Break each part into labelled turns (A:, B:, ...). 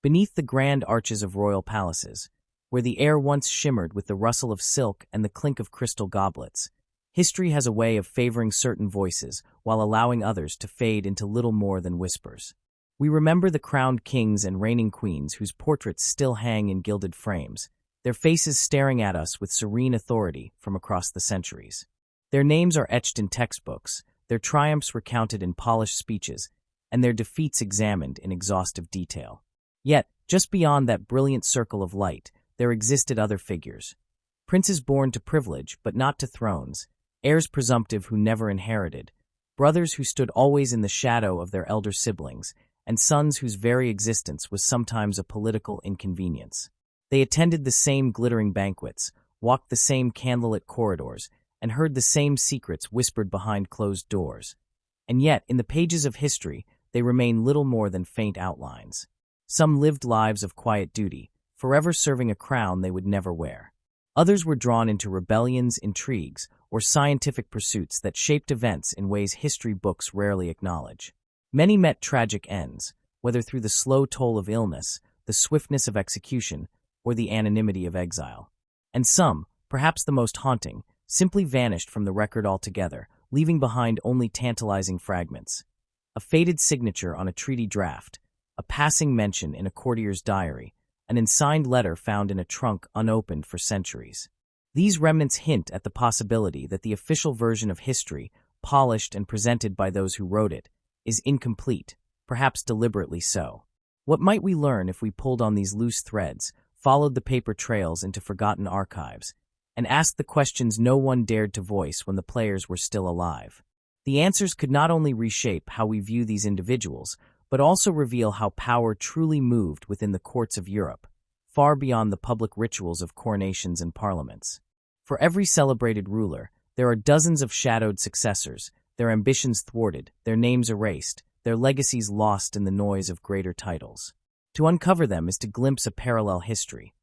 A: Beneath the grand arches of royal palaces, where the air once shimmered with the rustle of silk and the clink of crystal goblets, history has a way of favoring certain voices while allowing others to fade into little more than whispers. We remember the crowned kings and reigning queens whose portraits still hang in gilded frames, their faces staring at us with serene authority from across the centuries. Their names are etched in textbooks, their triumphs recounted in polished speeches, and their defeats examined in exhaustive detail. Yet, just beyond that brilliant circle of light, there existed other figures. Princes born to privilege but not to thrones, heirs presumptive who never inherited, brothers who stood always in the shadow of their elder siblings, and sons whose very existence was sometimes a political inconvenience. They attended the same glittering banquets, walked the same candlelit corridors, and heard the same secrets whispered behind closed doors. And yet, in the pages of history, they remain little more than faint outlines. Some lived lives of quiet duty, forever serving a crown they would never wear. Others were drawn into rebellions, intrigues, or scientific pursuits that shaped events in ways history books rarely acknowledge. Many met tragic ends, whether through the slow toll of illness, the swiftness of execution, or the anonymity of exile. And some, perhaps the most haunting, simply vanished from the record altogether, leaving behind only tantalizing fragments. A faded signature on a treaty draft, a passing mention in a courtier's diary, an unsigned letter found in a trunk unopened for centuries. These remnants hint at the possibility that the official version of history, polished and presented by those who wrote it, is incomplete, perhaps deliberately so. What might we learn if we pulled on these loose threads, followed the paper trails into forgotten archives, and asked the questions no one dared to voice when the players were still alive? The answers could not only reshape how we view these individuals, but also reveal how power truly moved within the courts of Europe, far beyond the public rituals of coronations and parliaments. For every celebrated ruler, there are dozens of shadowed successors, their ambitions thwarted, their names erased, their legacies lost in the noise of greater titles. To uncover them is to glimpse a parallel history,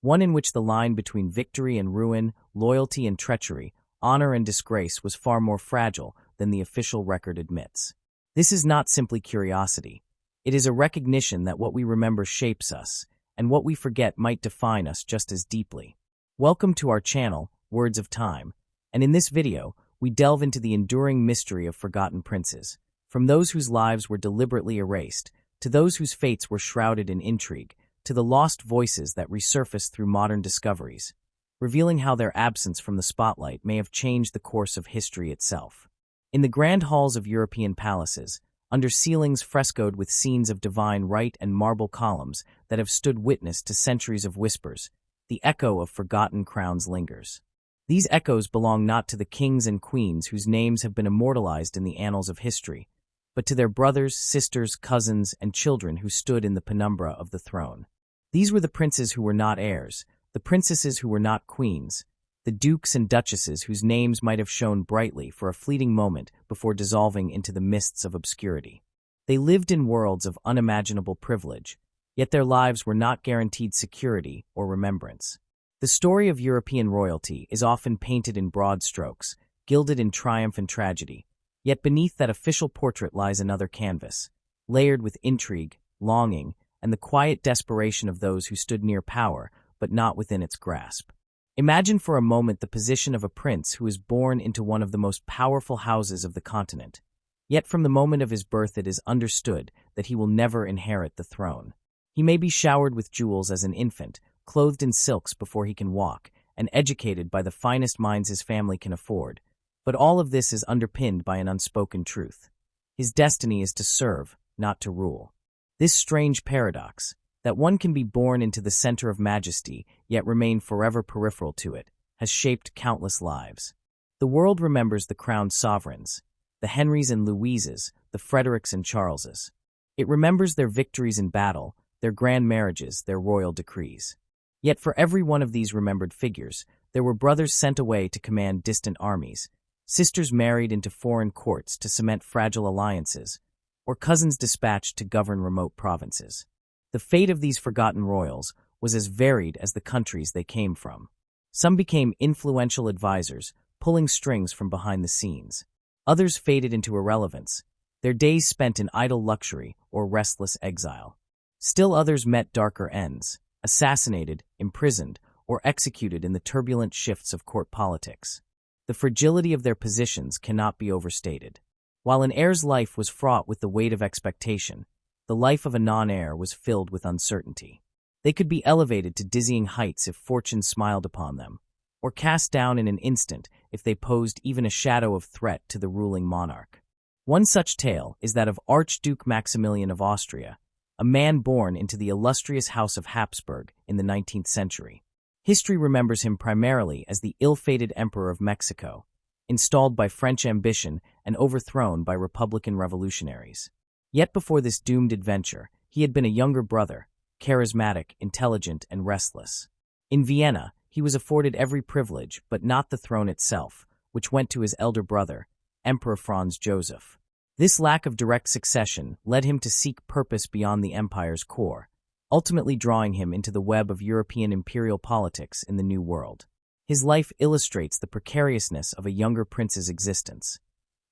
A: one in which the line between victory and ruin, loyalty and treachery, honor and disgrace was far more fragile than the official record admits. This is not simply curiosity. It is a recognition that what we remember shapes us, and what we forget might define us just as deeply. Welcome to our channel, Words of Time, and in this video, we delve into the enduring mystery of forgotten princes, from those whose lives were deliberately erased, to those whose fates were shrouded in intrigue, to the lost voices that resurface through modern discoveries, revealing how their absence from the spotlight may have changed the course of history itself. In the grand halls of European palaces, under ceilings frescoed with scenes of divine right and marble columns that have stood witness to centuries of whispers, the echo of forgotten crowns lingers. These echoes belong not to the kings and queens whose names have been immortalized in the annals of history, but to their brothers, sisters, cousins, and children who stood in the penumbra of the throne. These were the princes who were not heirs, the princesses who were not queens, the dukes and duchesses whose names might have shone brightly for a fleeting moment before dissolving into the mists of obscurity. They lived in worlds of unimaginable privilege, yet their lives were not guaranteed security or remembrance. The story of European royalty is often painted in broad strokes, gilded in triumph and tragedy, yet beneath that official portrait lies another canvas, layered with intrigue, longing, and the quiet desperation of those who stood near power but not within its grasp. Imagine for a moment the position of a prince who is born into one of the most powerful houses of the continent. Yet from the moment of his birth it is understood that he will never inherit the throne. He may be showered with jewels as an infant, clothed in silks before he can walk, and educated by the finest minds his family can afford. But all of this is underpinned by an unspoken truth. His destiny is to serve, not to rule. This strange paradox, that one can be born into the center of majesty, yet remain forever peripheral to it, has shaped countless lives. The world remembers the crowned sovereigns, the Henrys and Louises, the Fredericks and Charleses. It remembers their victories in battle, their grand marriages, their royal decrees. Yet for every one of these remembered figures, there were brothers sent away to command distant armies, sisters married into foreign courts to cement fragile alliances, or cousins dispatched to govern remote provinces. The fate of these forgotten royals was as varied as the countries they came from. Some became influential advisors, pulling strings from behind the scenes. Others faded into irrelevance, their days spent in idle luxury or restless exile. Still others met darker ends, assassinated, imprisoned, or executed in the turbulent shifts of court politics. The fragility of their positions cannot be overstated. While an heir's life was fraught with the weight of expectation, the life of a non-heir was filled with uncertainty. They could be elevated to dizzying heights if fortune smiled upon them, or cast down in an instant if they posed even a shadow of threat to the ruling monarch. One such tale is that of Archduke Maximilian of Austria, a man born into the illustrious House of Habsburg in the 19th century. History remembers him primarily as the ill-fated Emperor of Mexico, installed by French ambition and overthrown by Republican revolutionaries. Yet before this doomed adventure, he had been a younger brother, charismatic, intelligent, and restless. In Vienna, he was afforded every privilege but not the throne itself, which went to his elder brother, Emperor Franz Joseph. This lack of direct succession led him to seek purpose beyond the empire's core, ultimately drawing him into the web of European imperial politics in the New World. His life illustrates the precariousness of a younger prince's existence,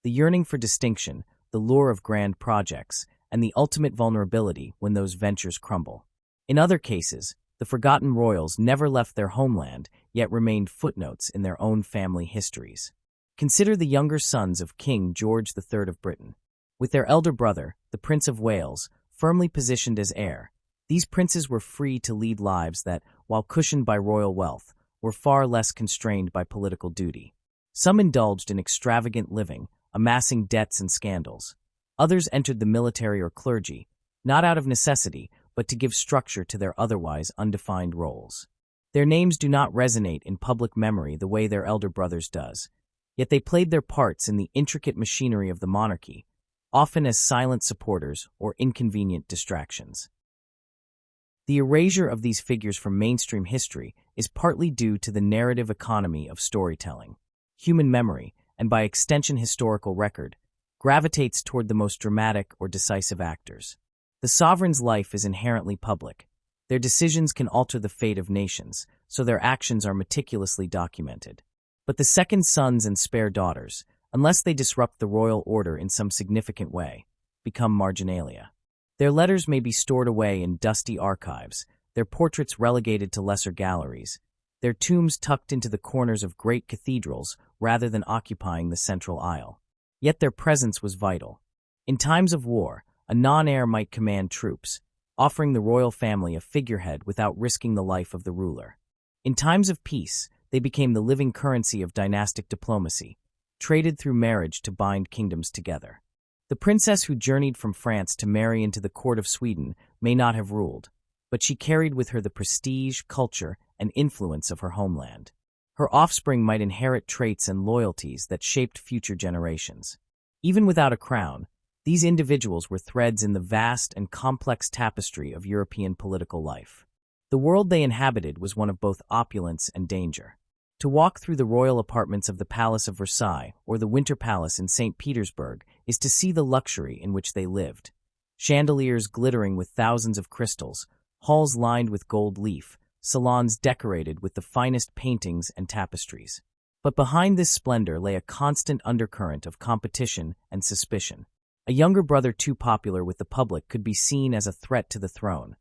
A: the yearning for distinction, the lure of grand projects, and the ultimate vulnerability when those ventures crumble. In other cases, the forgotten royals never left their homeland, yet remained footnotes in their own family histories. Consider the younger sons of King George III of Britain. With their elder brother, the Prince of Wales, firmly positioned as heir, these princes were free to lead lives that, while cushioned by royal wealth, were far less constrained by political duty. Some indulged in extravagant living, amassing debts and scandals. Others entered the military or clergy, not out of necessity, but to give structure to their otherwise undefined roles. Their names do not resonate in public memory the way their elder brothers does, yet they played their parts in the intricate machinery of the monarchy, often as silent supporters or inconvenient distractions. The erasure of these figures from mainstream history is partly due to the narrative economy of storytelling. Human memory, and by extension historical record, gravitates toward the most dramatic or decisive actors. The sovereign's life is inherently public. Their decisions can alter the fate of nations, so their actions are meticulously documented. But the second sons and spare daughters, unless they disrupt the royal order in some significant way, become marginalia. Their letters may be stored away in dusty archives, their portraits relegated to lesser galleries, their tombs tucked into the corners of great cathedrals rather than occupying the central aisle. Yet their presence was vital. In times of war, a non-heir might command troops, offering the royal family a figurehead without risking the life of the ruler. In times of peace, they became the living currency of dynastic diplomacy, traded through marriage to bind kingdoms together. The princess who journeyed from France to marry into the court of Sweden may not have ruled, but she carried with her the prestige, culture, and influence of her homeland. Her offspring might inherit traits and loyalties that shaped future generations. Even without a crown, these individuals were threads in the vast and complex tapestry of European political life. The world they inhabited was one of both opulence and danger. To walk through the royal apartments of the Palace of Versailles or the Winter Palace in St. Petersburg is to see the luxury in which they lived. Chandeliers glittering with thousands of crystals, halls lined with gold leaf, salons decorated with the finest paintings and tapestries. But behind this splendor lay a constant undercurrent of competition and suspicion. A younger brother too popular with the public could be seen as a threat to the throne.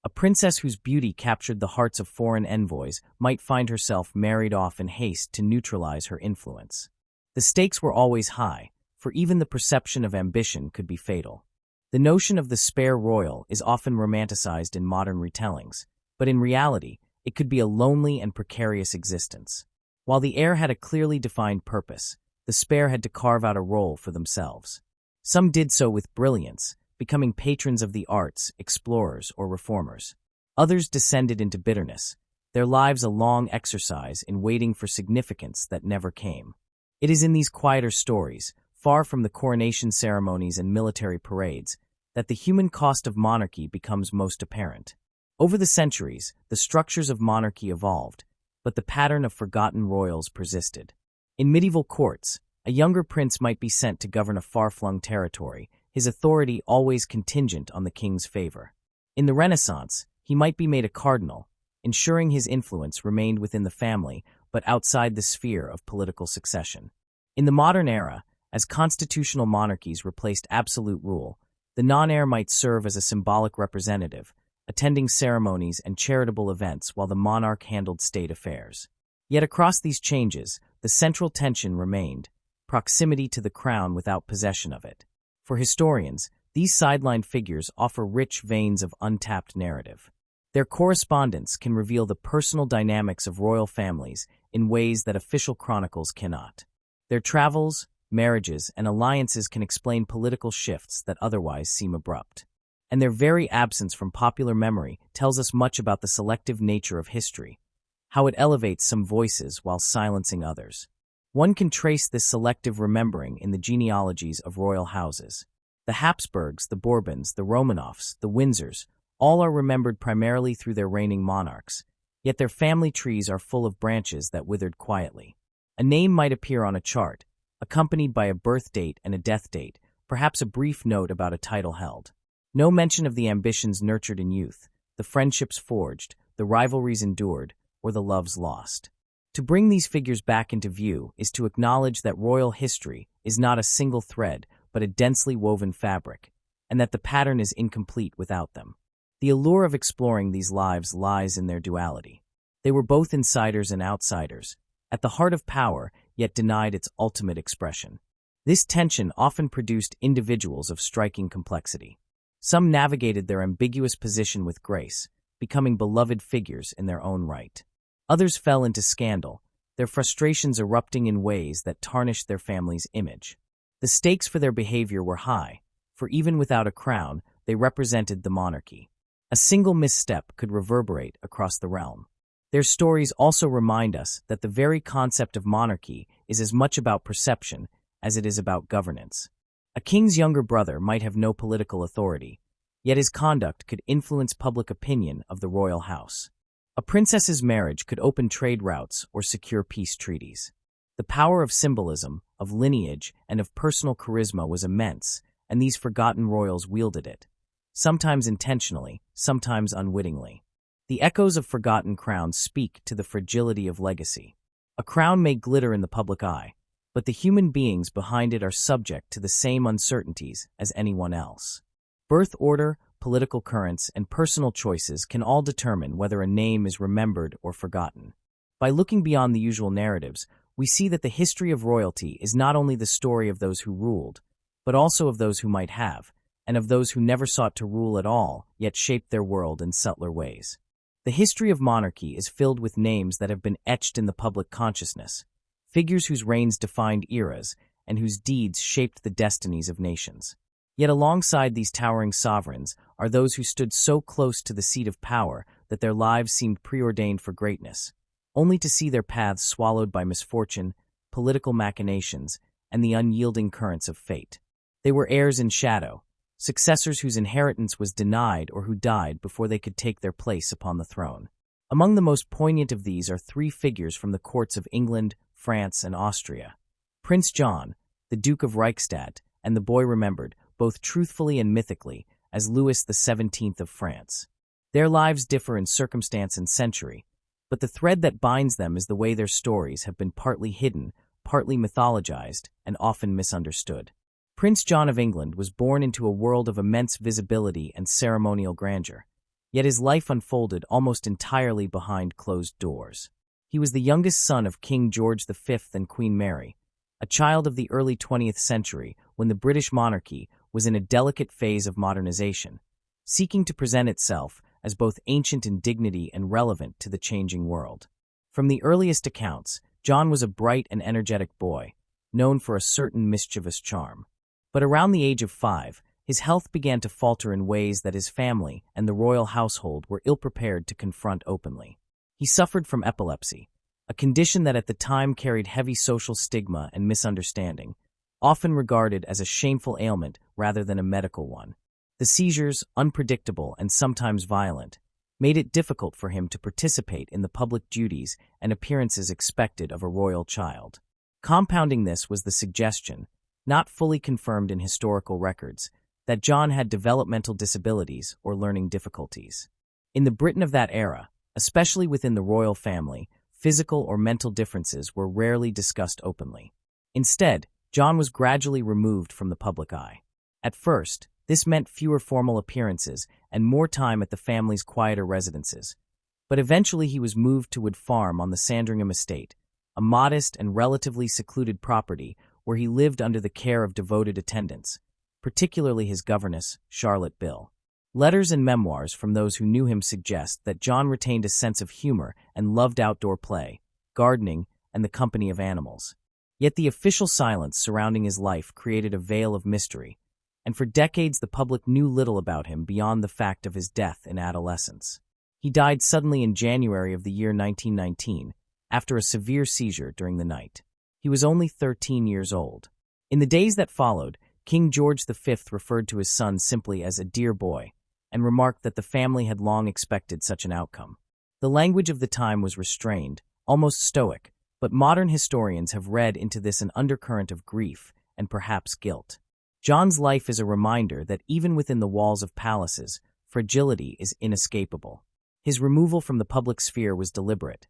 A: A princess whose beauty captured the hearts of foreign envoys might find herself married off in haste to neutralize her influence. The stakes were always high, for even the perception of ambition could be fatal. The notion of the spare royal is often romanticized in modern retellings, but in reality, it could be a lonely and precarious existence. While the heir had a clearly defined purpose, the spare had to carve out a role for themselves. Some did so with brilliance, becoming patrons of the arts, explorers, or reformers. Others descended into bitterness, their lives a long exercise in waiting for significance that never came. It is in these quieter stories, far from the coronation ceremonies and military parades, that the human cost of monarchy becomes most apparent. Over the centuries, the structures of monarchy evolved, but the pattern of forgotten royals persisted. In medieval courts, a younger prince might be sent to govern a far-flung territory, his authority always contingent on the king's favor. In the Renaissance, he might be made a cardinal, ensuring his influence remained within the family but outside the sphere of political succession. In the modern era, as constitutional monarchies replaced absolute rule, the non-heir might serve as a symbolic representative, attending ceremonies and charitable events while the monarch handled state affairs. Yet across these changes, the central tension remained: proximity to the crown without possession of it. For historians, these sideline figures offer rich veins of untapped narrative. Their correspondence can reveal the personal dynamics of royal families in ways that official chronicles cannot. Their travels, marriages, and alliances can explain political shifts that otherwise seem abrupt. And their very absence from popular memory tells us much about the selective nature of history, how it elevates some voices while silencing others. One can trace this selective remembering in the genealogies of royal houses. The Habsburgs, the Bourbons, the Romanovs, the Windsors, all are remembered primarily through their reigning monarchs, yet their family trees are full of branches that withered quietly. A name might appear on a chart, accompanied by a birth date and a death date, perhaps a brief note about a title held. No mention of the ambitions nurtured in youth, the friendships forged, the rivalries endured, or the loves lost. To bring these figures back into view is to acknowledge that royal history is not a single thread, but a densely woven fabric, and that the pattern is incomplete without them. The allure of exploring these lives lies in their duality. They were both insiders and outsiders, at the heart of power, yet denied its ultimate expression. This tension often produced individuals of striking complexity. Some navigated their ambiguous position with grace, becoming beloved figures in their own right. Others fell into scandal, their frustrations erupting in ways that tarnished their family's image. The stakes for their behavior were high, for even without a crown, they represented the monarchy. A single misstep could reverberate across the realm. Their stories also remind us that the very concept of monarchy is as much about perception as it is about governance. A king's younger brother might have no political authority, yet his conduct could influence public opinion of the royal house. A princess's marriage could open trade routes or secure peace treaties. The power of symbolism, of lineage, and of personal charisma was immense, and these forgotten royals wielded it, sometimes intentionally, sometimes unwittingly. The echoes of forgotten crowns speak to the fragility of legacy. A crown may glitter in the public eye, but the human beings behind it are subject to the same uncertainties as anyone else. Birth order, political currents, and personal choices can all determine whether a name is remembered or forgotten. By looking beyond the usual narratives, we see that the history of royalty is not only the story of those who ruled, but also of those who might have, and of those who never sought to rule at all, yet shaped their world in subtler ways. The history of monarchy is filled with names that have been etched in the public consciousness, figures whose reigns defined eras and whose deeds shaped the destinies of nations. Yet alongside these towering sovereigns are those who stood so close to the seat of power that their lives seemed preordained for greatness, only to see their paths swallowed by misfortune, political machinations, and the unyielding currents of fate. They were heirs in shadow, successors whose inheritance was denied or who died before they could take their place upon the throne. Among the most poignant of these are three figures from the courts of England, France, and Austria: Prince John, the Duke of Reichstadt, and the boy remembered, both truthfully and mythically, as Louis XVII of France. Their lives differ in circumstance and century, but the thread that binds them is the way their stories have been partly hidden, partly mythologized, and often misunderstood. Prince John of England was born into a world of immense visibility and ceremonial grandeur, yet his life unfolded almost entirely behind closed doors. He was the youngest son of King George V and Queen Mary, a child of the early 20th century when the British monarchy was in a delicate phase of modernization, seeking to present itself as both ancient in dignity and relevant to the changing world. From the earliest accounts, John was a bright and energetic boy, known for a certain mischievous charm. But around the age of 5, his health began to falter in ways that his family and the royal household were ill-prepared to confront openly. He suffered from epilepsy, a condition that at the time carried heavy social stigma and misunderstanding, often regarded as a shameful ailment rather than a medical one. The seizures, unpredictable and sometimes violent, made it difficult for him to participate in the public duties and appearances expected of a royal child. Compounding this was the suggestion, not fully confirmed in historical records, that John had developmental disabilities or learning difficulties. In the Britain of that era, especially within the royal family, physical or mental differences were rarely discussed openly. Instead, John was gradually removed from the public eye. At first, This meant fewer formal appearances and more time at the family's quieter residences. But eventually he was moved to Wood Farm on the Sandringham estate, a modest and relatively secluded property where he lived under the care of devoted attendants, particularly his governess, Charlotte Bill. Letters and memoirs from those who knew him suggest that John retained a sense of humor and loved outdoor play, gardening, and the company of animals. Yet the official silence surrounding his life created a veil of mystery, and for decades the public knew little about him beyond the fact of his death in adolescence. He died suddenly in January of the year 1919, after a severe seizure during the night. He was only 13 years old. In the days that followed, King George V referred to his son simply as a dear boy, and remarked that the family had long expected such an outcome. The language of the time was restrained, almost stoic, but modern historians have read into this an undercurrent of grief and perhaps guilt. John's life is a reminder that even within the walls of palaces, fragility is inescapable. His removal from the public sphere was deliberate,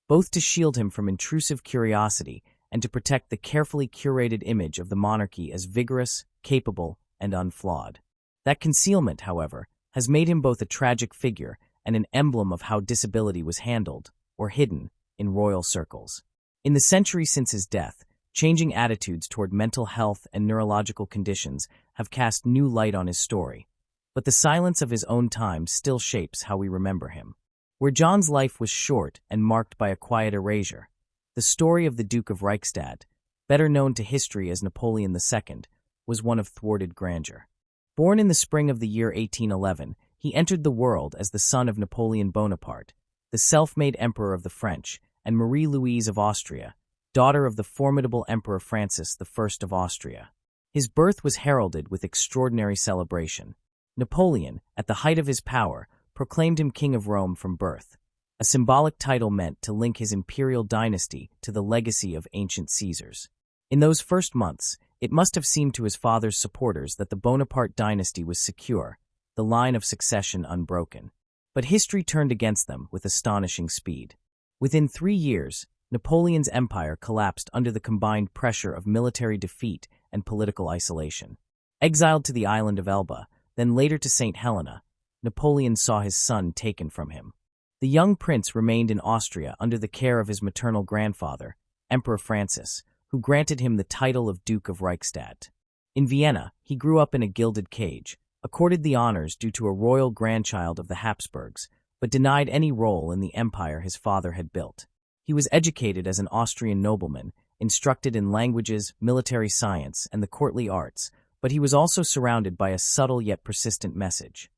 A: both to shield him from intrusive curiosity and to protect the carefully curated image of the monarchy as vigorous, capable, and unflawed. That concealment, however, has made him both a tragic figure and an emblem of how disability was handled, or hidden, in royal circles. In the century since his death, changing attitudes toward mental health and neurological conditions have cast new light on his story, but the silence of his own time still shapes how we remember him. Where John's life was short and marked by a quiet erasure, the story of the Duke of Reichstadt, better known to history as Napoleon II, was one of thwarted grandeur. Born in the spring of the year 1811, he entered the world as the son of Napoleon Bonaparte, the self-made emperor of the French, and Marie-Louise of Austria, daughter of the formidable Emperor Francis I of Austria. His birth was heralded with extraordinary celebration. Napoleon, at the height of his power, proclaimed him King of Rome from birth, a symbolic title meant to link his imperial dynasty to the legacy of ancient Caesars. In those first months, it must have seemed to his father's supporters that the Bonaparte dynasty was secure, the line of succession unbroken. But history turned against them with astonishing speed. Within 3 years, Napoleon's empire collapsed under the combined pressure of military defeat and political isolation. Exiled to the island of Elba, then later to St. Helena, Napoleon saw his son taken from him. The young prince remained in Austria under the care of his maternal grandfather, Emperor Francis, who granted him the title of Duke of Reichstadt. In Vienna, he grew up in a gilded cage, accorded the honors due to a royal grandchild of the Habsburgs, but denied any role in the empire his father had built. He was educated as an Austrian nobleman, instructed in languages, military science, and the courtly arts, but he was also surrounded by a subtle yet persistent message.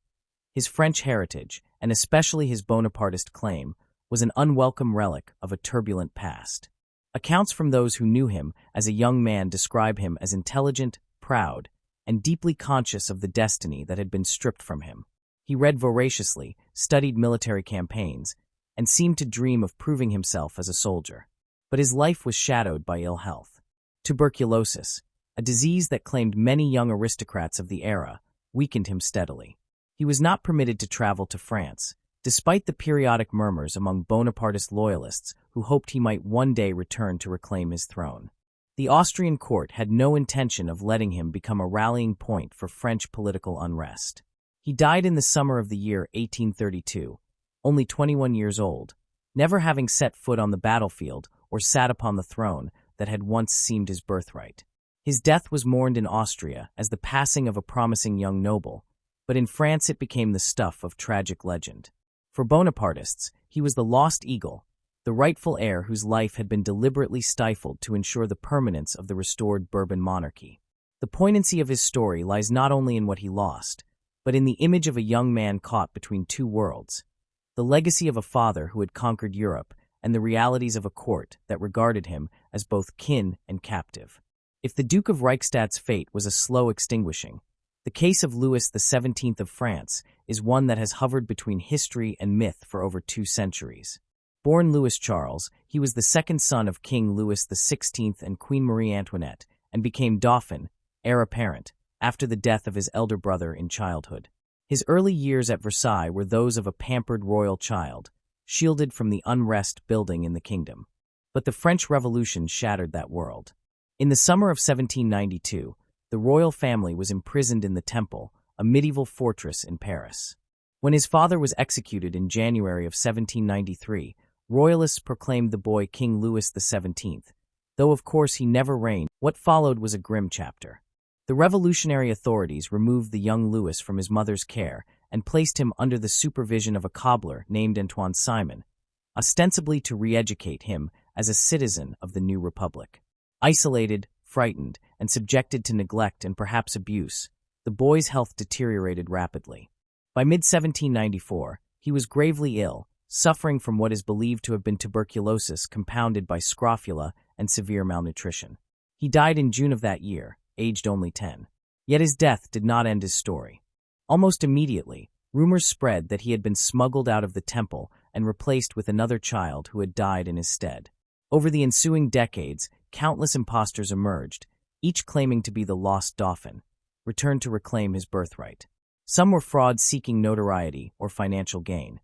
A: His French heritage, and especially his Bonapartist claim, was an unwelcome relic of a turbulent past. Accounts from those who knew him as a young man describe him as intelligent, proud, and deeply conscious of the destiny that had been stripped from him. He read voraciously, studied military campaigns, and seemed to dream of proving himself as a soldier. But his life was shadowed by ill health. Tuberculosis, a disease that claimed many young aristocrats of the era, weakened him steadily. He was not permitted to travel to France, despite the periodic murmurs among Bonapartist loyalists who hoped he might one day return to reclaim his throne. The Austrian court had no intention of letting him become a rallying point for French political unrest. He died in the summer of the year 1832, only 21 years old, never having set foot on the battlefield or sat upon the throne that had once seemed his birthright. His death was mourned in Austria as the passing of a promising young noble, but in France it became the stuff of tragic legend. For Bonapartists, he was the lost eagle, the rightful heir whose life had been deliberately stifled to ensure the permanence of the restored Bourbon monarchy. The poignancy of his story lies not only in what he lost, but in the image of a young man caught between two worlds, the legacy of a father who had conquered Europe and the realities of a court that regarded him as both kin and captive. If the Duke of Reichstadt's fate was a slow extinguishing, the case of Louis XVII of France is one that has hovered between history and myth for over 2 centuries. Born Louis Charles, he was the second son of King Louis XVI and Queen Marie Antoinette, and became Dauphin, heir apparent, after the death of his elder brother in childhood. His early years at Versailles were those of a pampered royal child, shielded from the unrest building in the kingdom. But the French Revolution shattered that world. In the summer of 1792, the royal family was imprisoned in the Temple, a medieval fortress in Paris. When his father was executed in January of 1793, royalists proclaimed the boy King Louis XVII, though of course he never reigned. What followed was a grim chapter. The revolutionary authorities removed the young Louis from his mother's care and placed him under the supervision of a cobbler named Antoine Simon, ostensibly to re-educate him as a citizen of the new republic. Isolated, frightened, and subjected to neglect and perhaps abuse, the boy's health deteriorated rapidly. By mid-1794, he was gravely ill, suffering from what is believed to have been tuberculosis compounded by scrofula and severe malnutrition. He died in June of that year, aged only 10. Yet his death did not end his story. Almost immediately, rumors spread that he had been smuggled out of the temple and replaced with another child who had died in his stead. Over the ensuing decades, countless impostors emerged, each claiming to be the lost dauphin, returned to reclaim his birthright. Some were frauds seeking notoriety or financial gain.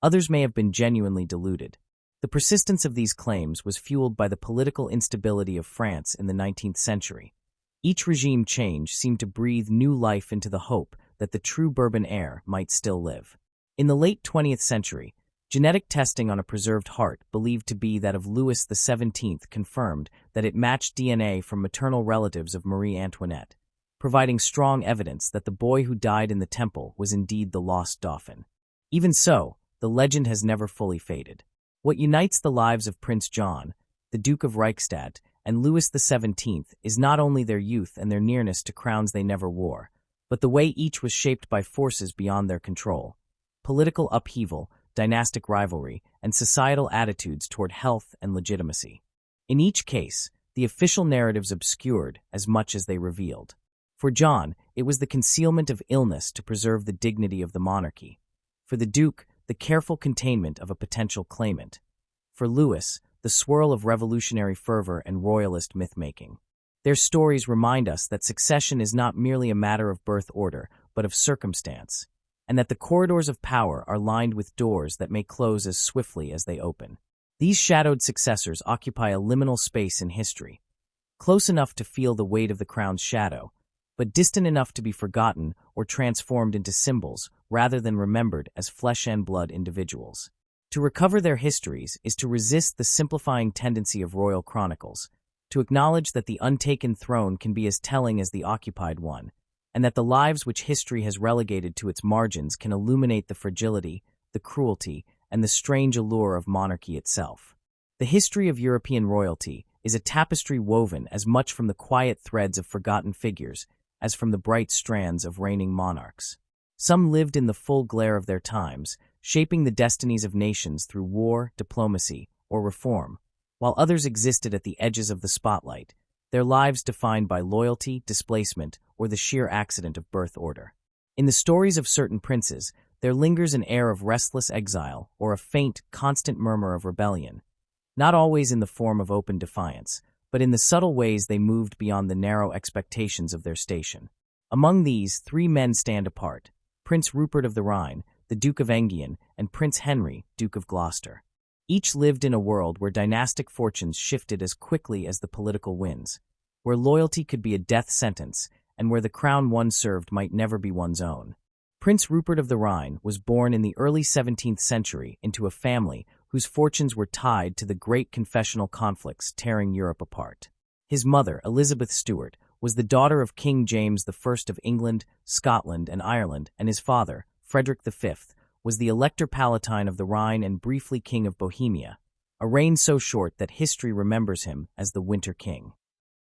A: Others may have been genuinely deluded. The persistence of these claims was fueled by the political instability of France in the 19th century. Each regime change seemed to breathe new life into the hope that the true Bourbon heir might still live. In the late 20th century, genetic testing on a preserved heart believed to be that of Louis XVII confirmed that it matched DNA from maternal relatives of Marie Antoinette, providing strong evidence that the boy who died in the temple was indeed the lost dauphin. Even so, the legend has never fully faded. What unites the lives of Prince John, the Duke of Reichstadt, and Louis XVII is not only their youth and their nearness to crowns they never wore, but the way each was shaped by forces beyond their control: political upheaval, dynastic rivalry, and societal attitudes toward health and legitimacy. In each case, the official narratives obscured as much as they revealed. For John, it was the concealment of illness to preserve the dignity of the monarchy. For the Duke, the careful containment of a potential claimant. For Louis, the swirl of revolutionary fervor and royalist myth-making. Their stories remind us that succession is not merely a matter of birth order, but of circumstance, and that the corridors of power are lined with doors that may close as swiftly as they open. These shadowed successors occupy a liminal space in history, close enough to feel the weight of the crown's shadow, but distant enough to be forgotten or transformed into symbols rather than remembered as flesh and blood individuals. To recover their histories is to resist the simplifying tendency of royal chronicles, to acknowledge that the untaken throne can be as telling as the occupied one, and that the lives which history has relegated to its margins can illuminate the fragility, the cruelty, and the strange allure of monarchy itself. The history of European royalty is a tapestry woven as much from the quiet threads of forgotten figures as from the bright strands of reigning monarchs. Some lived in the full glare of their times, shaping the destinies of nations through war, diplomacy, or reform, while others existed at the edges of the spotlight, their lives defined by loyalty, displacement, or the sheer accident of birth order. In the stories of certain princes, there lingers an air of restless exile or a faint, constant murmur of rebellion, not always in the form of open defiance, but in the subtle ways they moved beyond the narrow expectations of their station. Among these, 3 men stand apart: Prince Rupert of the Rhine, the Duke of Enghien, and Prince Henry, Duke of Gloucester. Each lived in a world where dynastic fortunes shifted as quickly as the political winds, where loyalty could be a death sentence, and where the crown one served might never be one's own. Prince Rupert of the Rhine was born in the early 17th century into a family whose fortunes were tied to the great confessional conflicts tearing Europe apart. His mother, Elizabeth Stuart, was the daughter of King James I of England, Scotland, and Ireland, and his father, Frederick V, was the Elector Palatine of the Rhine and briefly King of Bohemia, a reign so short that history remembers him as the Winter King.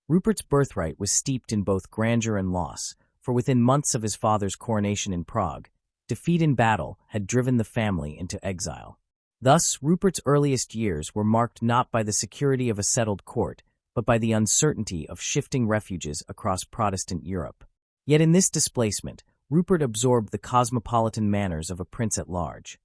A: Rupert's birthright was steeped in both grandeur and loss, for within months of his father's coronation in Prague, defeat in battle had driven the family into exile. Thus, Rupert's earliest years were marked not by the security of a settled court, but by the uncertainty of shifting refuges across Protestant Europe. Yet in this displacement, Rupert absorbed the cosmopolitan manners of a prince at large.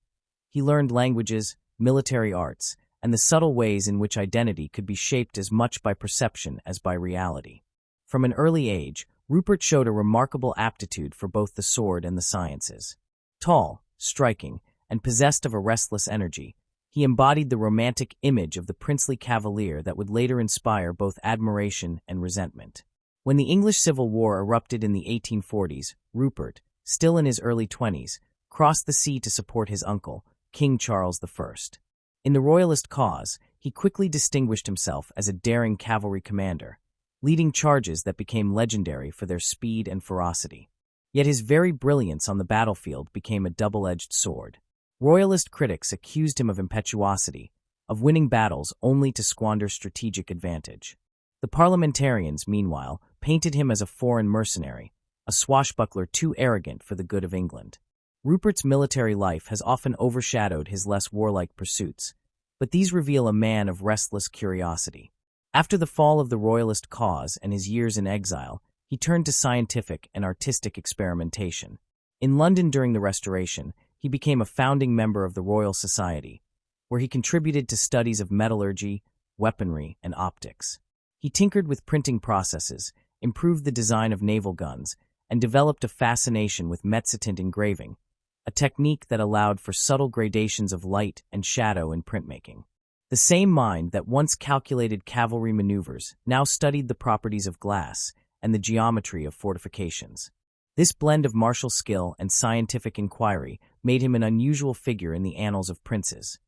A: He learned languages, military arts, and the subtle ways in which identity could be shaped as much by perception as by reality. From an early age, Rupert showed a remarkable aptitude for both the sword and the sciences. Tall, striking, and possessed of a restless energy, he embodied the romantic image of the princely cavalier that would later inspire both admiration and resentment. When the English Civil War erupted in the 1840s, Rupert, still in his early 20s, crossed the sea to support his uncle, King Charles I. In the royalist cause, he quickly distinguished himself as a daring cavalry commander, leading charges that became legendary for their speed and ferocity. Yet his very brilliance on the battlefield became a double-edged sword. Royalist critics accused him of impetuosity, of winning battles only to squander strategic advantage. The parliamentarians, meanwhile, painted him as a foreign mercenary, a swashbuckler too arrogant for the good of England. Rupert's military life has often overshadowed his less warlike pursuits, but these reveal a man of restless curiosity. After the fall of the royalist cause and his years in exile, he turned to scientific and artistic experimentation. In London during the Restoration, he became a founding member of the Royal Society, where he contributed to studies of metallurgy, weaponry, and optics. He tinkered with printing processes, improved the design of naval guns, and developed a fascination with mezzotint engraving, a technique that allowed for subtle gradations of light and shadow in printmaking. The same mind that once calculated cavalry maneuvers now studied the properties of glass and the geometry of fortifications. This blend of martial skill and scientific inquiry made him an unusual figure in the annals of princes,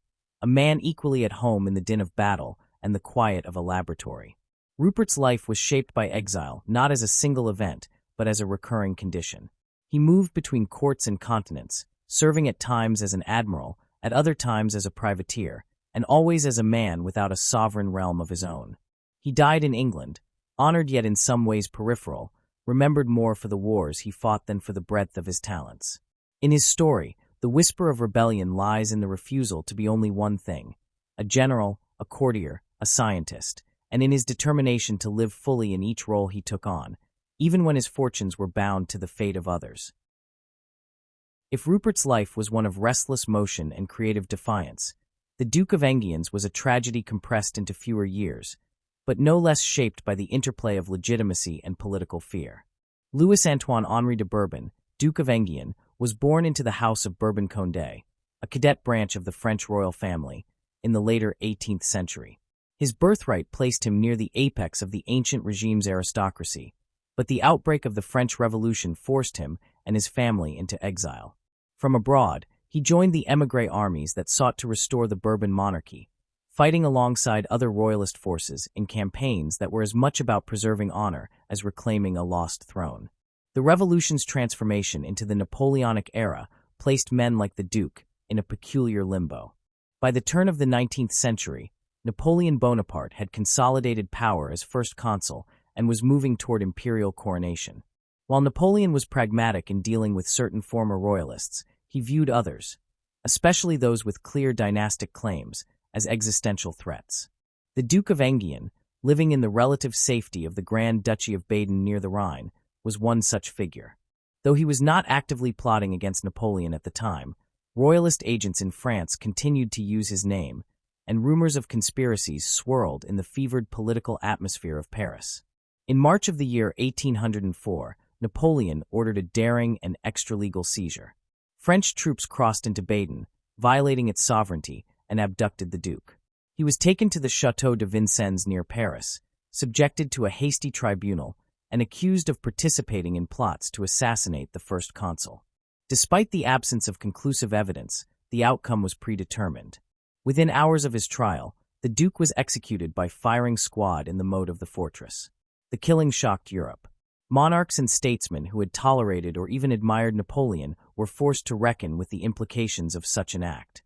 A: a man equally at home in the din of battle and the quiet of a laboratory. Rupert's life was shaped by exile not as a single event, but as a recurring condition. He moved between courts and continents, serving at times as an admiral, at other times as a privateer, and always as a man without a sovereign realm of his own. He died in England, honored yet in some ways peripheral, remembered more for the wars he fought than for the breadth of his talents. In his story, the whisper of rebellion lies in the refusal to be only one thing, a general, a courtier, a scientist, and in his determination to live fully in each role he took on, even when his fortunes were bound to the fate of others. If Rupert's life was one of restless motion and creative defiance, the Duke of Enghien's was a tragedy compressed into fewer years, but no less shaped by the interplay of legitimacy and political fear. Louis-Antoine Henri de Bourbon, Duke of Enghien, was born into the House of Bourbon-Condé, a cadet branch of the French royal family, in the later 18th century. His birthright placed him near the apex of the ancient regime's aristocracy, but the outbreak of the French Revolution forced him and his family into exile. From abroad, he joined the émigré armies that sought to restore the Bourbon monarchy, fighting alongside other royalist forces in campaigns that were as much about preserving honor as reclaiming a lost throne. The revolution's transformation into the Napoleonic era placed men like the Duke in a peculiar limbo. By the turn of the 19th century, Napoleon Bonaparte had consolidated power as first consul and was moving toward imperial coronation. While Napoleon was pragmatic in dealing with certain former royalists, he viewed others, especially those with clear dynastic claims, as existential threats. The Duke of Enghien, living in the relative safety of the Grand Duchy of Baden near the Rhine, was one such figure. Though he was not actively plotting against Napoleon at the time, royalist agents in France continued to use his name, and rumors of conspiracies swirled in the fevered political atmosphere of Paris. In March of the year 1804, Napoleon ordered a daring and extra-legal seizure. French troops crossed into Baden, violating its sovereignty, and abducted the Duke. He was taken to the Château de Vincennes near Paris, subjected to a hasty tribunal, and accused of participating in plots to assassinate the first consul. Despite the absence of conclusive evidence, the outcome was predetermined. Within hours of his trial, the Duke was executed by firing squad in the moat of the fortress. The killing shocked Europe. Monarchs and statesmen who had tolerated or even admired Napoleon were forced to reckon with the implications of such an act.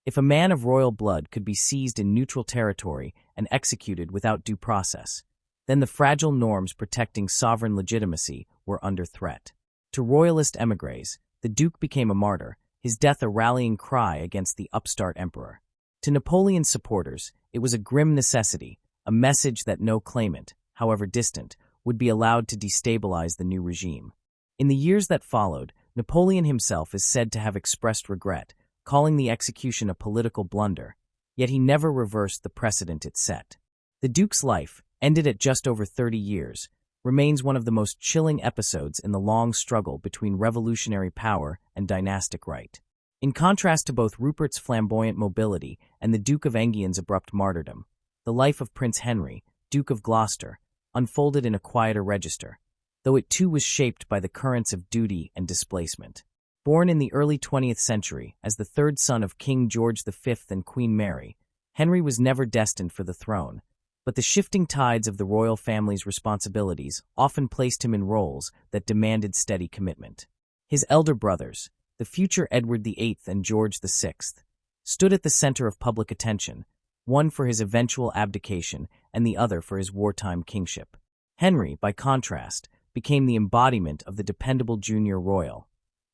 A: If a man of royal blood could be seized in neutral territory and executed without due process, then the fragile norms protecting sovereign legitimacy were under threat. To royalist émigrés, the Duke became a martyr, his death a rallying cry against the upstart emperor. To Napoleon's supporters, it was a grim necessity, a message that no claimant, however distant, would be allowed to destabilize the new regime. In the years that followed, Napoleon himself is said to have expressed regret, calling the execution a political blunder, yet he never reversed the precedent it set. The Duke's life, ended at just over 30 years, remains one of the most chilling episodes in the long struggle between revolutionary power and dynastic right. In contrast to both Rupert's flamboyant mobility and the Duke of Enghien's abrupt martyrdom, the life of Prince Henry, Duke of Gloucester, unfolded in a quieter register, though it too was shaped by the currents of duty and displacement. Born in the early 20th century as the third son of King George V and Queen Mary, Henry was never destined for the throne, but the shifting tides of the royal family's responsibilities often placed him in roles that demanded steady commitment. His elder brothers, the future Edward VIII and George VI, stood at the center of public attention, one for his eventual abdication and the other for his wartime kingship. Henry, by contrast, became the embodiment of the dependable junior royal,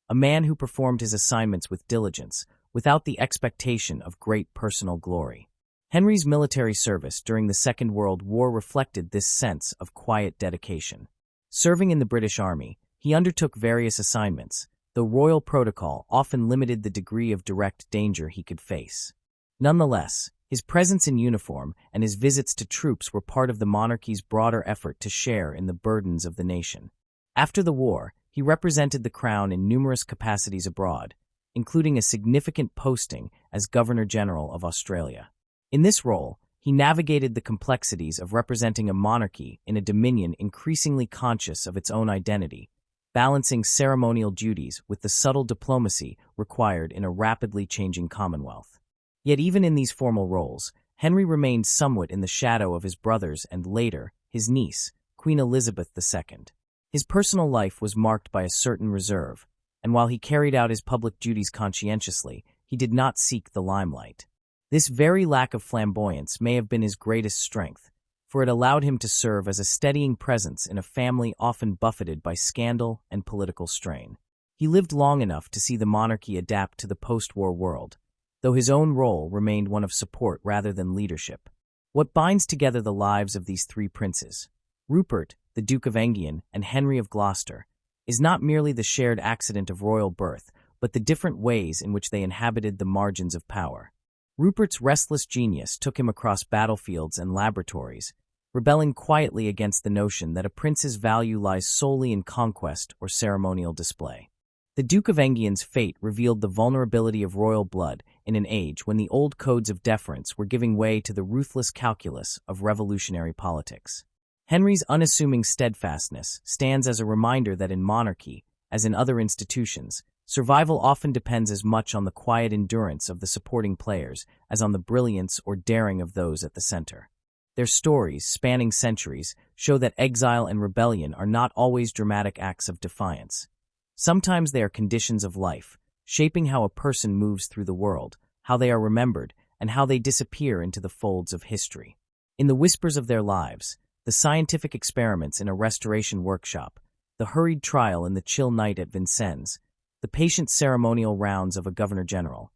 A: a man who performed his assignments with diligence, without the expectation of great personal glory. Henry's military service during the Second World War reflected this sense of quiet dedication. Serving in the British Army, he undertook various assignments, though royal protocol often limited the degree of direct danger he could face. Nonetheless, his presence in uniform and his visits to troops were part of the monarchy's broader effort to share in the burdens of the nation. After the war, he represented the crown in numerous capacities abroad, including a significant posting as Governor-General of Australia. In this role, he navigated the complexities of representing a monarchy in a dominion increasingly conscious of its own identity, balancing ceremonial duties with the subtle diplomacy required in a rapidly changing commonwealth. Yet even in these formal roles, Henry remained somewhat in the shadow of his brothers and later, his niece, Queen Elizabeth II. His personal life was marked by a certain reserve, and while he carried out his public duties conscientiously, he did not seek the limelight. This very lack of flamboyance may have been his greatest strength, for it allowed him to serve as a steadying presence in a family often buffeted by scandal and political strain. He lived long enough to see the monarchy adapt to the post-war world, though his own role remained one of support rather than leadership. What binds together the lives of these three princes, Rupert, the Duke of Enghien, and Henry of Gloucester, is not merely the shared accident of royal birth, but the different ways in which they inhabited the margins of power. Rupert's restless genius took him across battlefields and laboratories, rebelling quietly against the notion that a prince's value lies solely in conquest or ceremonial display. The Duke of Enghien's fate revealed the vulnerability of royal blood in an age when the old codes of deference were giving way to the ruthless calculus of revolutionary politics. Henry's unassuming steadfastness stands as a reminder that in monarchy, as in other institutions, survival often depends as much on the quiet endurance of the supporting players as on the brilliance or daring of those at the center. Their stories, spanning centuries, show that exile and rebellion are not always dramatic acts of defiance. Sometimes they are conditions of life, shaping how a person moves through the world, how they are remembered, and how they disappear into the folds of history. In the whispers of their lives, the scientific experiments in a restoration workshop, the hurried trial in the chill night at Vincennes, the patient ceremonial rounds of a governor-general,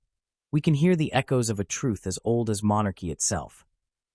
A: we can hear the echoes of a truth as old as monarchy itself,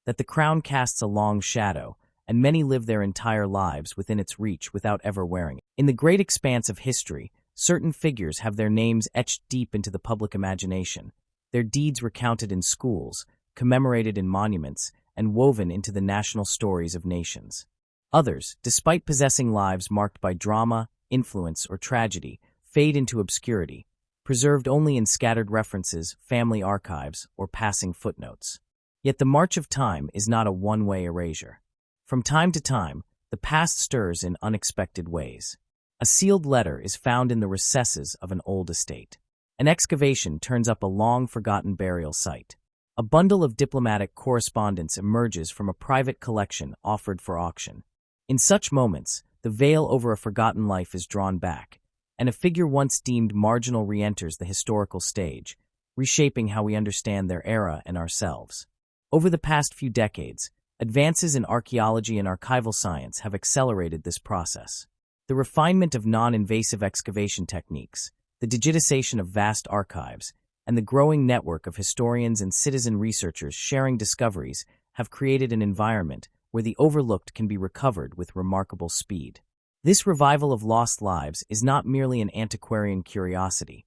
A: that the crown casts a long shadow, and many live their entire lives within its reach without ever wearing it. In the great expanse of history, certain figures have their names etched deep into the public imagination, their deeds recounted in schools, commemorated in monuments, and woven into the national stories of nations. Others, despite possessing lives marked by drama, influence, or tragedy, fade into obscurity, preserved only in scattered references, family archives, or passing footnotes. Yet the march of time is not a one-way erasure. From time to time, the past stirs in unexpected ways. A sealed letter is found in the recesses of an old estate. An excavation turns up a long-forgotten burial site. A bundle of diplomatic correspondence emerges from a private collection offered for auction. In such moments, the veil over a forgotten life is drawn back, and a figure once deemed marginal re-enters the historical stage, reshaping how we understand their era and ourselves. Over the past few decades, advances in archaeology and archival science have accelerated this process. The refinement of non-invasive excavation techniques, the digitization of vast archives, and the growing network of historians and citizen researchers sharing discoveries have created an environment where the overlooked can be recovered with remarkable speed. This revival of lost lives is not merely an antiquarian curiosity.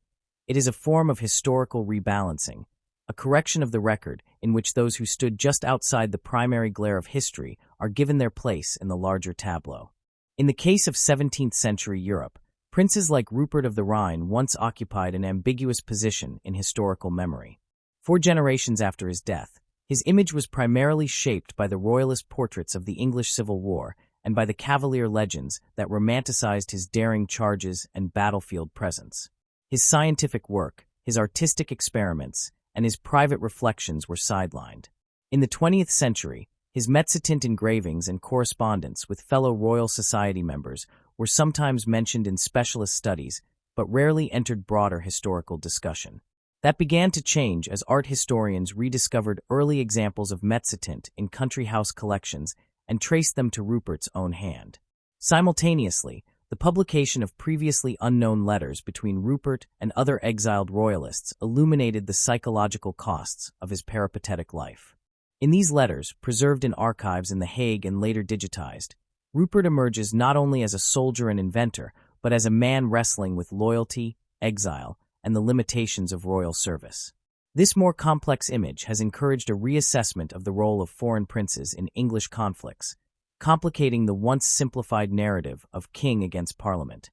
A: It is a form of historical rebalancing, a correction of the record in which those who stood just outside the primary glare of history are given their place in the larger tableau. In the case of 17th-century Europe, princes like Rupert of the Rhine once occupied an ambiguous position in historical memory. 4 generations after his death, his image was primarily shaped by the royalist portraits of the English Civil War and by the cavalier legends that romanticized his daring charges and battlefield presence. His scientific work, his artistic experiments, and his private reflections were sidelined. In the 20th century, his mezzotint engravings and correspondence with fellow Royal Society members were sometimes mentioned in specialist studies, but rarely entered broader historical discussion. That began to change as art historians rediscovered early examples of mezzotint in country house collections and traced them to Rupert's own hand. Simultaneously, the publication of previously unknown letters between Rupert and other exiled royalists illuminated the psychological costs of his peripatetic life. In these letters, preserved in archives in The Hague and later digitized, Rupert emerges not only as a soldier and inventor, but as a man wrestling with loyalty, exile, and the limitations of royal service. This more complex image has encouraged a reassessment of the role of foreign princes in English conflicts, complicating the once simplified narrative of king against parliament.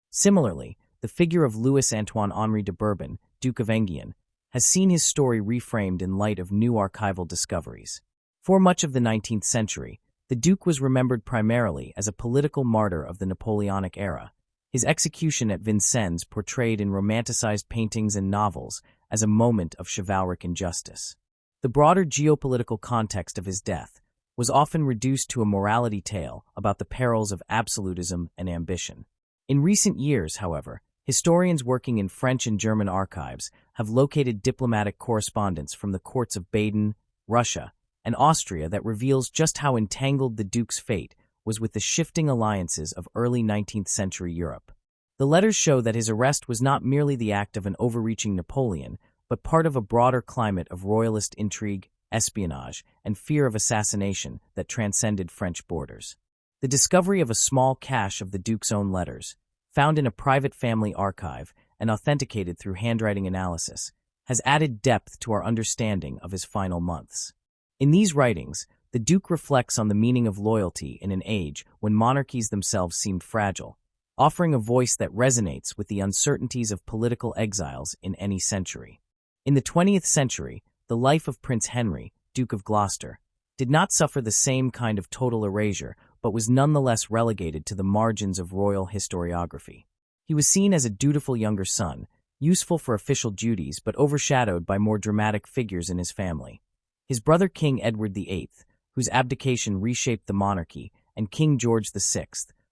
A: Similarly, the figure of Louis-Antoine Henri de Bourbon, Duke of Enghien, has seen his story reframed in light of new archival discoveries. For much of the 19th century, the Duke was remembered primarily as a political martyr of the Napoleonic era, his execution at Vincennes portrayed in romanticized paintings and novels as a moment of chivalric injustice. The broader geopolitical context of his death was often reduced to a morality tale about the perils of absolutism and ambition. In recent years, however, historians working in French and German archives have located diplomatic correspondence from the courts of Baden, Russia, and Austria that reveals just how entangled the Duke's fate was with the shifting alliances of early 19th century Europe. The letters show that his arrest was not merely the act of an overreaching Napoleon, but part of a broader climate of royalist intrigue, espionage, and fear of assassination that transcended French borders. The discovery of a small cache of the Duke's own letters, found in a private family archive and authenticated through handwriting analysis, has added depth to our understanding of his final months. In these writings, the Duke reflects on the meaning of loyalty in an age when monarchies themselves seemed fragile, offering a voice that resonates with the uncertainties of political exiles in any century. In the 20th century, the life of Prince Henry, Duke of Gloucester, did not suffer the same kind of total erasure, but was nonetheless relegated to the margins of royal historiography. He was seen as a dutiful younger son, useful for official duties but overshadowed by more dramatic figures in his family. His brother King Edward VIII, whose abdication reshaped the monarchy, and King George VI,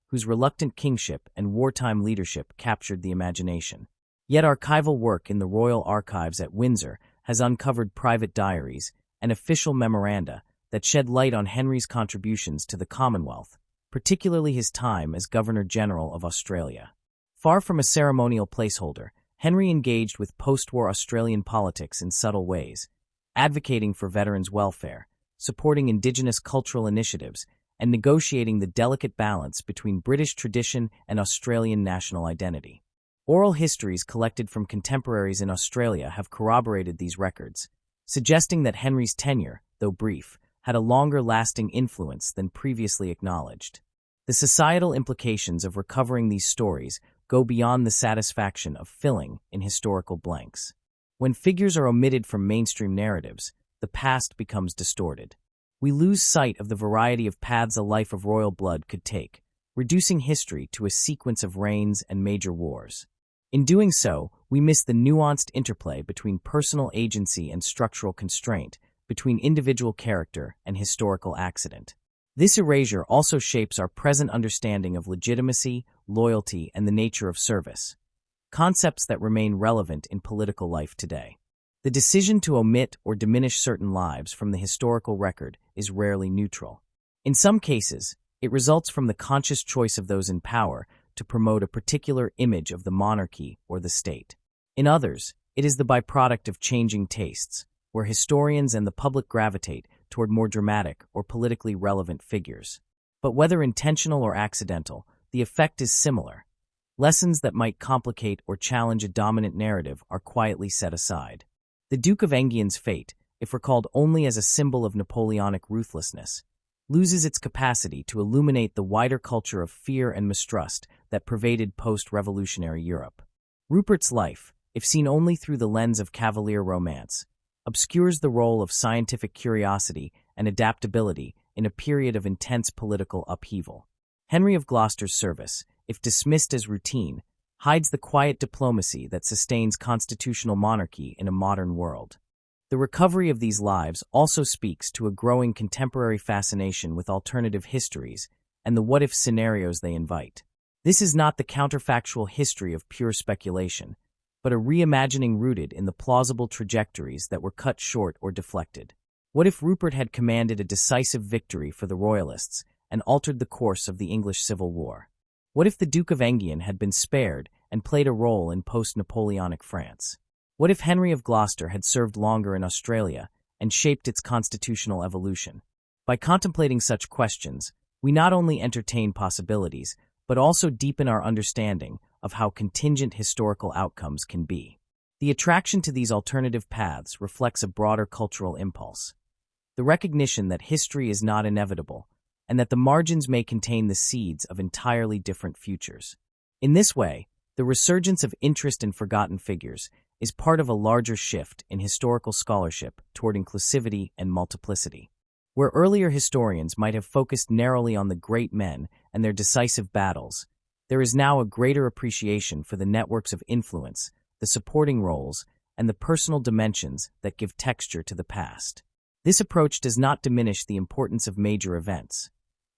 A: whose reluctant kingship and wartime leadership captured the imagination. Yet archival work in the Royal Archives at Windsor has uncovered private diaries and official memoranda that shed light on Henry's contributions to the Commonwealth, particularly his time as Governor-General of Australia. Far from a ceremonial placeholder, Henry engaged with post-war Australian politics in subtle ways, advocating for veterans' welfare, supporting Indigenous cultural initiatives, and negotiating the delicate balance between British tradition and Australian national identity. Oral histories collected from contemporaries in Australia have corroborated these records, suggesting that Henry's tenure, though brief, had a longer-lasting influence than previously acknowledged. The societal implications of recovering these stories go beyond the satisfaction of filling in historical blanks. When figures are omitted from mainstream narratives, the past becomes distorted. We lose sight of the variety of paths a life of royal blood could take, reducing history to a sequence of reigns and major wars. In doing so, we miss the nuanced interplay between personal agency and structural constraint, between individual character and historical accident. This erasure also shapes our present understanding of legitimacy, loyalty, and the nature of service, concepts that remain relevant in political life today. The decision to omit or diminish certain lives from the historical record is rarely neutral. In some cases, it results from the conscious choice of those in power to promote a particular image of the monarchy or the state. In others, it is the byproduct of changing tastes, where historians and the public gravitate toward more dramatic or politically relevant figures. But whether intentional or accidental, the effect is similar. Lessons that might complicate or challenge a dominant narrative are quietly set aside. The Duke of Enghien's fate, if recalled only as a symbol of Napoleonic ruthlessness, loses its capacity to illuminate the wider culture of fear and mistrust that pervaded post-revolutionary Europe. Rupert's life, if seen only through the lens of cavalier romance, obscures the role of scientific curiosity and adaptability in a period of intense political upheaval. Henry of Gloucester's service, if dismissed as routine, hides the quiet diplomacy that sustains constitutional monarchy in a modern world. The recovery of these lives also speaks to a growing contemporary fascination with alternative histories and the what-if scenarios they invite. This is not the counterfactual history of pure speculation, but a reimagining rooted in the plausible trajectories that were cut short or deflected. What if Rupert had commanded a decisive victory for the Royalists and altered the course of the English Civil War? What if the Duke of Enghien had been spared and played a role in post-Napoleonic France? What if Henry of Gloucester had served longer in Australia and shaped its constitutional evolution? By contemplating such questions, we not only entertain possibilities, but also deepen our understanding of how contingent historical outcomes can be. The attraction to these alternative paths reflects a broader cultural impulse. The recognition that history is not inevitable, and that the margins may contain the seeds of entirely different futures. In this way, the resurgence of interest in forgotten figures is part of a larger shift in historical scholarship toward inclusivity and multiplicity. Where earlier historians might have focused narrowly on the great men and their decisive battles, there is now a greater appreciation for the networks of influence, the supporting roles, and the personal dimensions that give texture to the past. This approach does not diminish the importance of major events.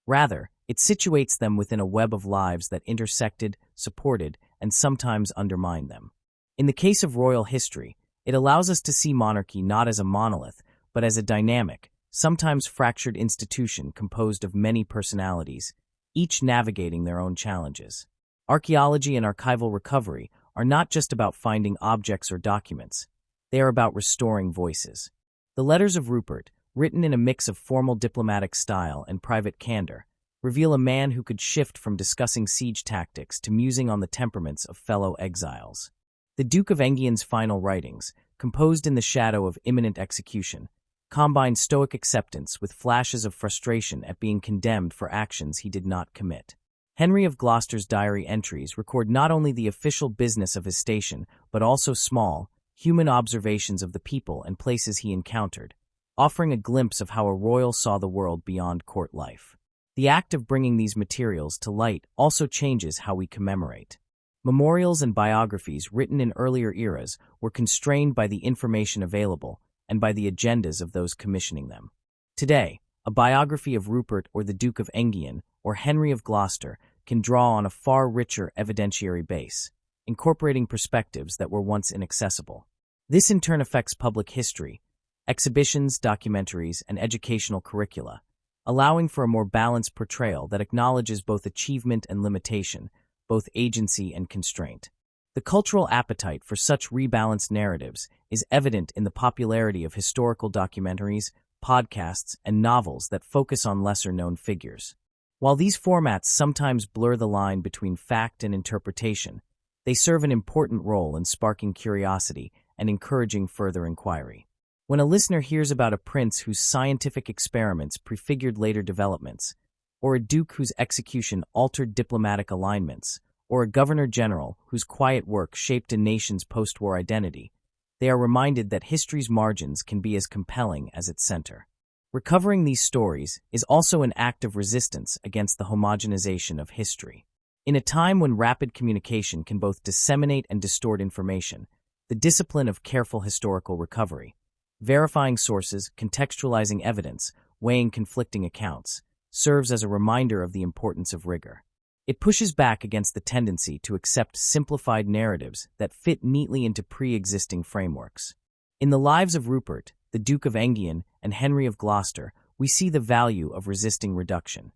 A: Rather, it situates them within a web of lives that intersected, supported, and sometimes undermined them. In the case of royal history, it allows us to see monarchy not as a monolith, but as a dynamic, sometimes fractured institution composed of many personalities, each navigating their own challenges. Archaeology and archival recovery are not just about finding objects or documents. They are about restoring voices. The letters of Rupert, written in a mix of formal diplomatic style and private candor, reveal a man who could shift from discussing siege tactics to musing on the temperaments of fellow exiles. The Duke of Enghien's final writings, composed in the shadow of imminent execution, combine stoic acceptance with flashes of frustration at being condemned for actions he did not commit. Henry of Gloucester's diary entries record not only the official business of his station, but also small, human observations of the people and places he encountered, offering a glimpse of how a royal saw the world beyond court life. The act of bringing these materials to light also changes how we commemorate. Memorials and biographies written in earlier eras were constrained by the information available and by the agendas of those commissioning them. Today, a biography of Rupert or the Duke of Enghien or Henry of Gloucester can draw on a far richer evidentiary base, incorporating perspectives that were once inaccessible. This in turn affects public history, exhibitions, documentaries, and educational curricula, allowing for a more balanced portrayal that acknowledges both achievement and limitation, both agency and constraint. The cultural appetite for such rebalanced narratives is evident in the popularity of historical documentaries, podcasts, and novels that focus on lesser-known figures. While these formats sometimes blur the line between fact and interpretation, they serve an important role in sparking curiosity and encouraging further inquiry. When a listener hears about a prince whose scientific experiments prefigured later developments, or a duke whose execution altered diplomatic alignments, or a governor-general whose quiet work shaped a nation's post-war identity, they are reminded that history's margins can be as compelling as its center. Recovering these stories is also an act of resistance against the homogenization of history. In a time when rapid communication can both disseminate and distort information, the discipline of careful historical recovery, verifying sources, contextualizing evidence, weighing conflicting accounts, serves as a reminder of the importance of rigor. It pushes back against the tendency to accept simplified narratives that fit neatly into pre-existing frameworks. In the lives of Rupert, the Duke of Enghien, and Henry of Gloucester, we see the value of resisting reduction.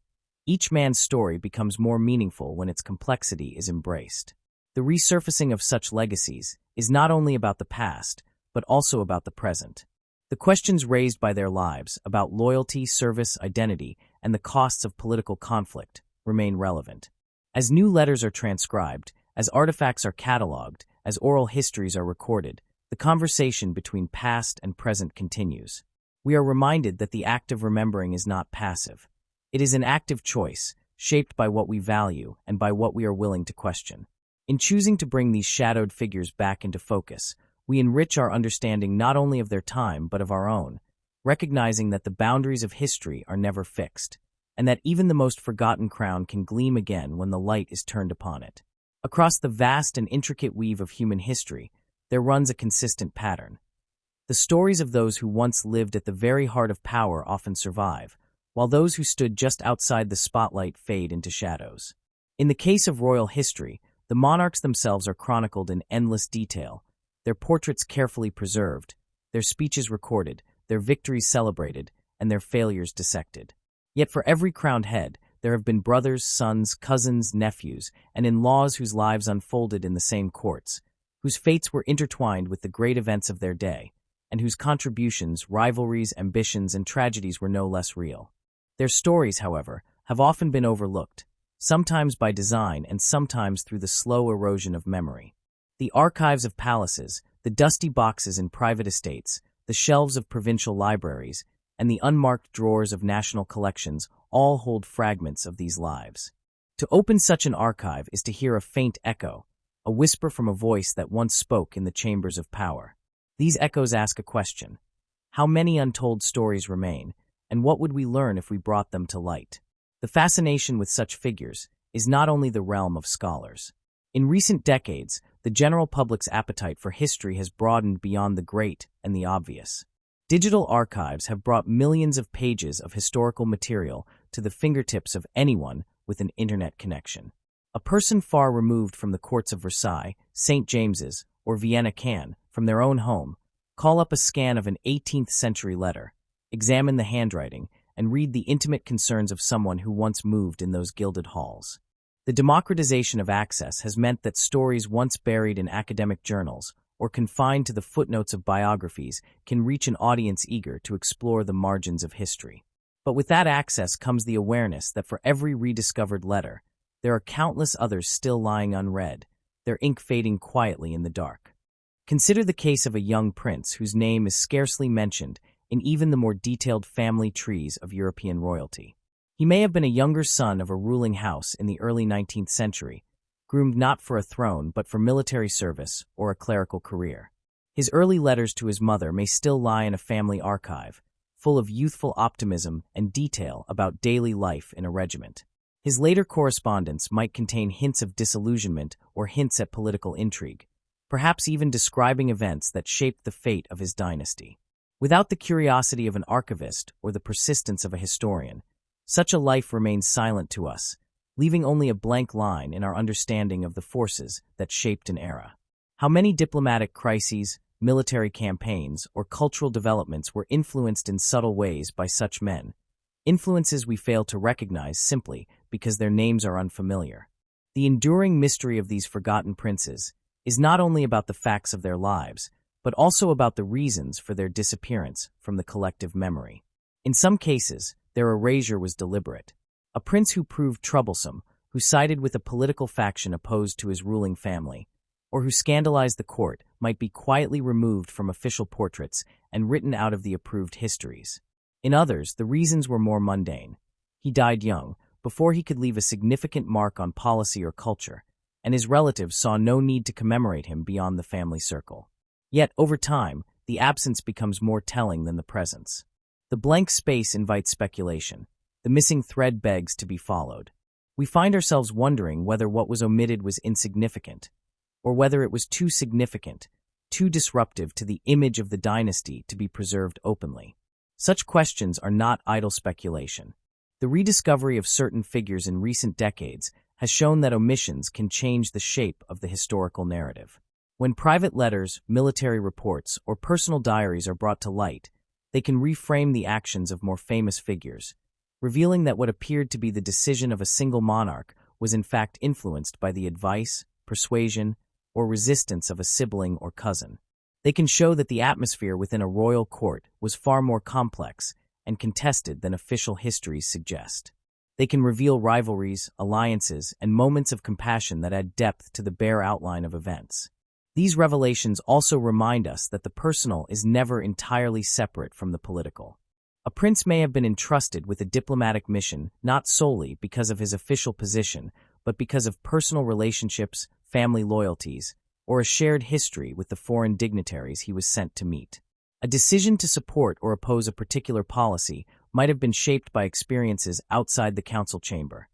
A: Each man's story becomes more meaningful when its complexity is embraced. The resurfacing of such legacies is not only about the past, but also about the present. The questions raised by their lives about loyalty, service, identity, and the costs of political conflict remain relevant. As new letters are transcribed, as artifacts are cataloged, as oral histories are recorded, the conversation between past and present continues. We are reminded that the act of remembering is not passive. It is an active choice, shaped by what we value and by what we are willing to question. In choosing to bring these shadowed figures back into focus, we enrich our understanding not only of their time but of our own, recognizing that the boundaries of history are never fixed, and that even the most forgotten crown can gleam again when the light is turned upon it. Across the vast and intricate weave of human history, there runs a consistent pattern. The stories of those who once lived at the very heart of power often survive, while those who stood just outside the spotlight fade into shadows. In the case of royal history, the monarchs themselves are chronicled in endless detail, their portraits carefully preserved, their speeches recorded, their victories celebrated, and their failures dissected. Yet for every crowned head, there have been brothers, sons, cousins, nephews, and in-laws whose lives unfolded in the same courts, whose fates were intertwined with the great events of their day, and whose contributions, rivalries, ambitions, and tragedies were no less real. Their stories, however, have often been overlooked, sometimes by design and sometimes through the slow erosion of memory. The archives of palaces, the dusty boxes in private estates, the shelves of provincial libraries, and the unmarked drawers of national collections all hold fragments of these lives. To open such an archive is to hear a faint echo, a whisper from a voice that once spoke in the chambers of power. These echoes ask a question: how many untold stories remain, and what would we learn if we brought them to light? The fascination with such figures is not only the realm of scholars. In recent decades, the general public's appetite for history has broadened beyond the great and the obvious. Digital archives have brought millions of pages of historical material to the fingertips of anyone with an internet connection. A person far removed from the courts of Versailles, St. James's, or Vienna can, from their own home, call up a scan of an 18th-century letter, examine the handwriting, and read the intimate concerns of someone who once moved in those gilded halls. The democratization of access has meant that stories once buried in academic journals or confined to the footnotes of biographies can reach an audience eager to explore the margins of history. But with that access comes the awareness that for every rediscovered letter, there are countless others still lying unread, their ink fading quietly in the dark. Consider the case of a young prince whose name is scarcely mentioned in even the more detailed family trees of European royalty. He may have been a younger son of a ruling house in the early 19th century, groomed not for a throne but for military service or a clerical career. His early letters to his mother may still lie in a family archive, full of youthful optimism and detail about daily life in a regiment. His later correspondence might contain hints of disillusionment or hints at political intrigue, perhaps even describing events that shaped the fate of his dynasty. Without the curiosity of an archivist or the persistence of a historian, such a life remains silent to us, leaving only a blank line in our understanding of the forces that shaped an era. How many diplomatic crises, military campaigns, or cultural developments were influenced in subtle ways by such men, influences we fail to recognize simply because their names are unfamiliar. The enduring mystery of these forgotten princes is not only about the facts of their lives, but also about the reasons for their disappearance from the collective memory. In some cases, their erasure was deliberate. A prince who proved troublesome, who sided with a political faction opposed to his ruling family, or who scandalized the court might be quietly removed from official portraits and written out of the approved histories. In others, the reasons were more mundane. He died young, before he could leave a significant mark on policy or culture, and his relatives saw no need to commemorate him beyond the family circle. Yet, over time, the absence becomes more telling than the presence. The blank space invites speculation. The missing thread begs to be followed. We find ourselves wondering whether what was omitted was insignificant, or whether it was too significant, too disruptive to the image of the dynasty to be preserved openly. Such questions are not idle speculation. The rediscovery of certain figures in recent decades has shown that omissions can change the shape of the historical narrative. When private letters, military reports, or personal diaries are brought to light, they can reframe the actions of more famous figures, revealing that what appeared to be the decision of a single monarch was in fact influenced by the advice, persuasion, or resistance of a sibling or cousin. They can show that the atmosphere within a royal court was far more complex and contested than official histories suggest. They can reveal rivalries, alliances, and moments of compassion that add depth to the bare outline of events. These revelations also remind us that the personal is never entirely separate from the political. A prince may have been entrusted with a diplomatic mission not solely because of his official position, but because of personal relationships, family loyalties, or a shared history with the foreign dignitaries he was sent to meet. A decision to support or oppose a particular policy might have been shaped by experiences outside the council chamber.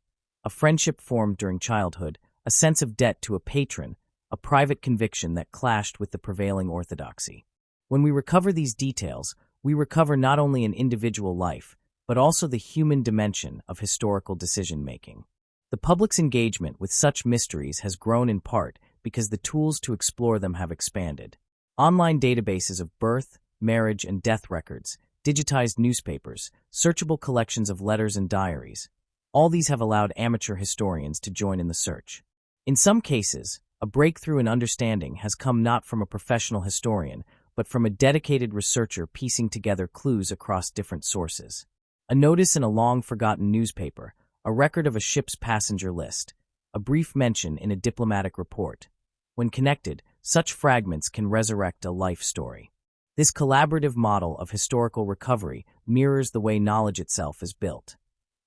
A: A friendship formed during childhood, a sense of debt to a patron, a private conviction that clashed with the prevailing orthodoxy. When we recover these details, we recover not only an individual life, but also the human dimension of historical decision-making. The public's engagement with such mysteries has grown in part because the tools to explore them have expanded. Online databases of birth, marriage, and death records, digitized newspapers, searchable collections of letters and diaries. All these have allowed amateur historians to join in the search. In some cases, a breakthrough in understanding has come not from a professional historian, but from a dedicated researcher piecing together clues across different sources. A notice in a long-forgotten newspaper, a record of a ship's passenger list, a brief mention in a diplomatic report. When connected, such fragments can resurrect a life story. This collaborative model of historical recovery mirrors the way knowledge itself is built,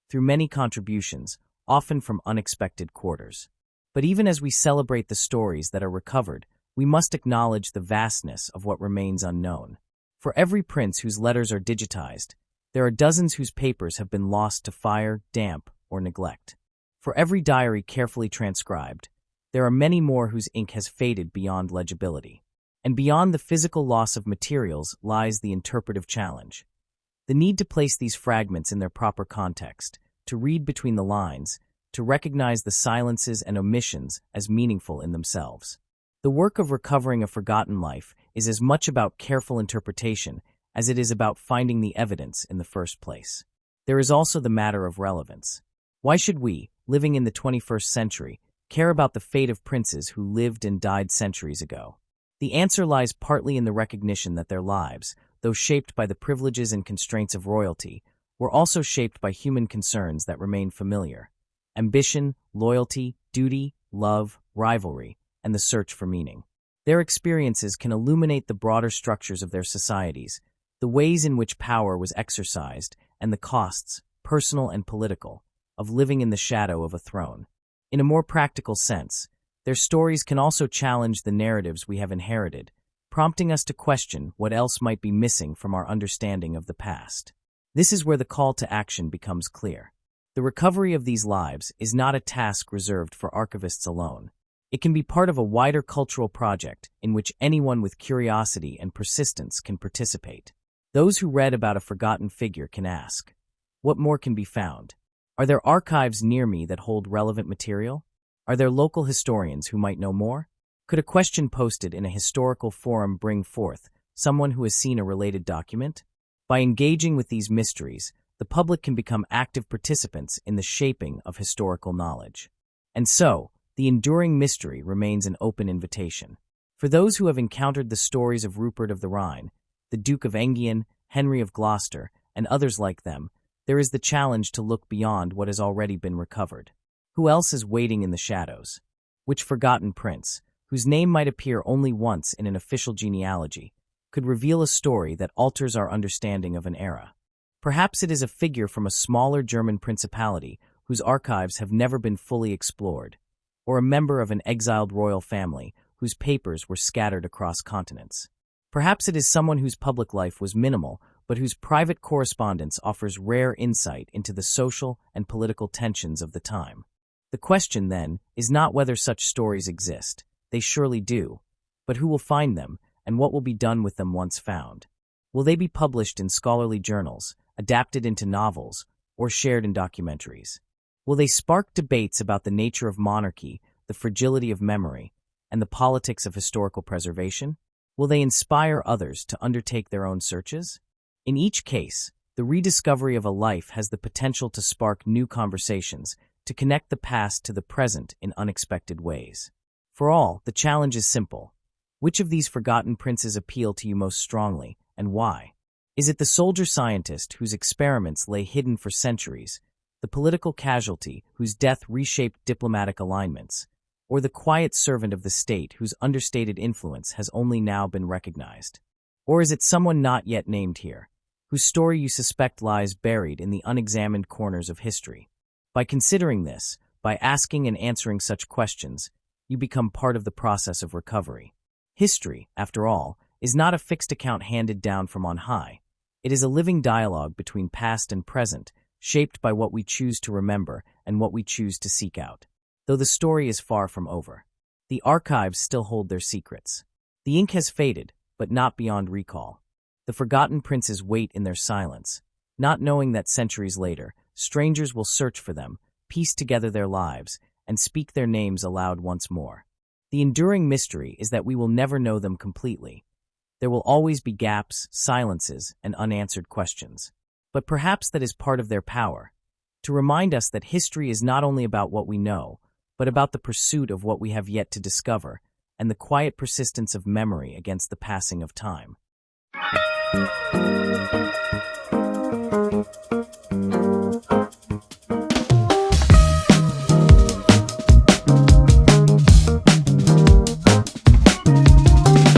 A: through many contributions, often from unexpected quarters. But even as we celebrate the stories that are recovered, we must acknowledge the vastness of what remains unknown. For every prince whose letters are digitized, there are dozens whose papers have been lost to fire, damp, or neglect. For every diary carefully transcribed, there are many more whose ink has faded beyond legibility. And beyond the physical loss of materials lies the interpretive challenge. The need to place these fragments in their proper context, to read between the lines, to recognize the silences and omissions as meaningful in themselves. The work of recovering a forgotten life is as much about careful interpretation as it is about finding the evidence in the first place. There is also the matter of relevance. Why should we, living in the 21st century, care about the fate of princes who lived and died centuries ago? The answer lies partly in the recognition that their lives, though shaped by the privileges and constraints of royalty, were also shaped by human concerns that remain familiar: ambition, loyalty, duty, love, rivalry, and the search for meaning. Their experiences can illuminate the broader structures of their societies, the ways in which power was exercised, and the costs, personal and political, of living in the shadow of a throne. In a more practical sense, their stories can also challenge the narratives we have inherited, prompting us to question what else might be missing from our understanding of the past. This is where the call to action becomes clear. The recovery of these lives is not a task reserved for archivists alone. It can be part of a wider cultural project in which anyone with curiosity and persistence can participate. Those who read about a forgotten figure can ask, what more can be found? Are there archives near me that hold relevant material? Are there local historians who might know more? Could a question posted in a historical forum bring forth someone who has seen a related document? By engaging with these mysteries, the public can become active participants in the shaping of historical knowledge. And so, the enduring mystery remains an open invitation. For those who have encountered the stories of Rupert of the Rhine, the Duke of Enghien, Henry of Gloucester, and others like them, there is the challenge to look beyond what has already been recovered. Who else is waiting in the shadows? Which forgotten prince, whose name might appear only once in an official genealogy, could reveal a story that alters our understanding of an era? Perhaps it is a figure from a smaller German principality whose archives have never been fully explored, or a member of an exiled royal family whose papers were scattered across continents. Perhaps it is someone whose public life was minimal, but whose private correspondence offers rare insight into the social and political tensions of the time. The question, then, is not whether such stories exist. They surely do. But who will find them, and what will be done with them once found? Will they be published in scholarly journals, adapted into novels, or shared in documentaries? Will they spark debates about the nature of monarchy, the fragility of memory, and the politics of historical preservation? Will they inspire others to undertake their own searches? In each case, the rediscovery of a life has the potential to spark new conversations, to connect the past to the present in unexpected ways. For all, the challenge is simple. Which of these forgotten princes appeal to you most strongly, and why? Is it the soldier-scientist whose experiments lay hidden for centuries, the political casualty whose death reshaped diplomatic alignments, or the quiet servant of the state whose understated influence has only now been recognized? Or is it someone not yet named here, whose story you suspect lies buried in the unexamined corners of history? By considering this, by asking and answering such questions, you become part of the process of recovery. History, after all, is not a fixed account handed down from on high. It is a living dialogue between past and present, shaped by what we choose to remember and what we choose to seek out. Though the story is far from over, the archives still hold their secrets. The ink has faded, but not beyond recall. The forgotten princes wait in their silence, not knowing that centuries later, strangers will search for them, piece together their lives, and speak their names aloud once more. The enduring mystery is that we will never know them completely. There will always be gaps, silences, and unanswered questions. But perhaps that is part of their power, to remind us that history is not only about what we know, but about the pursuit of what we have yet to discover, and the quiet persistence of memory against the passing of time.